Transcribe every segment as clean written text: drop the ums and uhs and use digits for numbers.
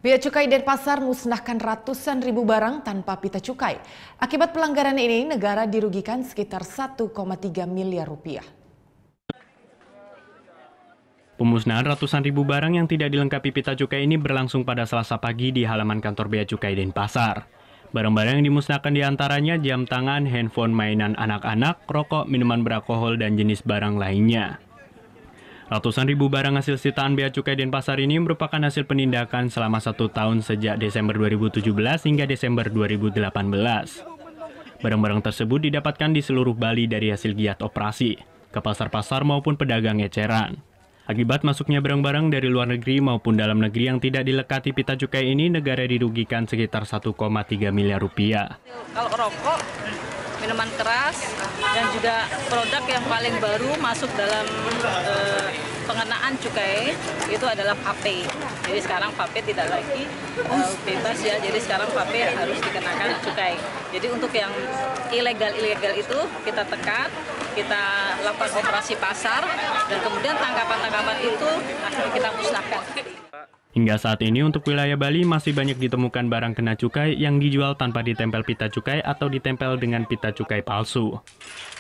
Bea Cukai Denpasar musnahkan ratusan ribu barang tanpa pita cukai. Akibat pelanggaran ini, negara dirugikan sekitar 1,3 miliar rupiah. Pemusnahan ratusan ribu barang yang tidak dilengkapi pita cukai ini berlangsung pada Selasa pagi di halaman kantor Bea Cukai Denpasar. Barang-barang yang dimusnahkan diantaranya jam tangan, handphone mainan anak-anak, rokok, minuman beralkohol, dan jenis barang lainnya. Ratusan ribu barang hasil sitaan Bea Cukai Denpasar ini merupakan hasil penindakan selama 1 tahun sejak Desember 2017 hingga Desember 2018. Barang-barang tersebut didapatkan di seluruh Bali dari hasil giat operasi, ke pasar-pasar maupun pedagang eceran. Akibat masuknya barang-barang dari luar negeri maupun dalam negeri yang tidak dilekati pita cukai ini, negara dirugikan sekitar 1,3 miliar rupiah. Kalau rokok, minuman keras, dan juga produk yang paling baru masuk dalam pengenaan cukai itu adalah vape. Jadi sekarang vape tidak lagi bebas ya, jadi sekarang vape harus dikenakan cukai. Jadi untuk yang ilegal itu kita tekan, kita lakukan operasi pasar, dan kemudian tangkapan-tangkapan itu akan kita musnahkan. Hingga saat ini untuk wilayah Bali masih banyak ditemukan barang kena cukai yang dijual tanpa ditempel pita cukai atau ditempel dengan pita cukai palsu.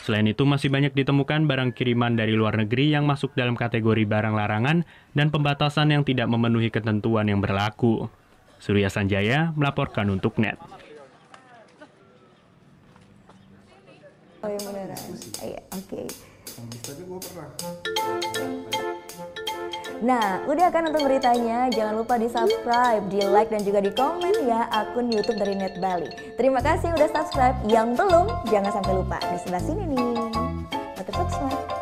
Selain itu masih banyak ditemukan barang kiriman dari luar negeri yang masuk dalam kategori barang larangan dan pembatasan yang tidak memenuhi ketentuan yang berlaku. Surya Sanjaya melaporkan untuk NET. Oh yang beneran? Iya, oke. Nah, udah kan nonton beritanya? Jangan lupa di-subscribe, di-like, dan juga di-komen ya akun YouTube dari Net Bali. Terima kasih udah subscribe. Yang belum, jangan sampai lupa. Di sebelah sini nih. Notif subscribe.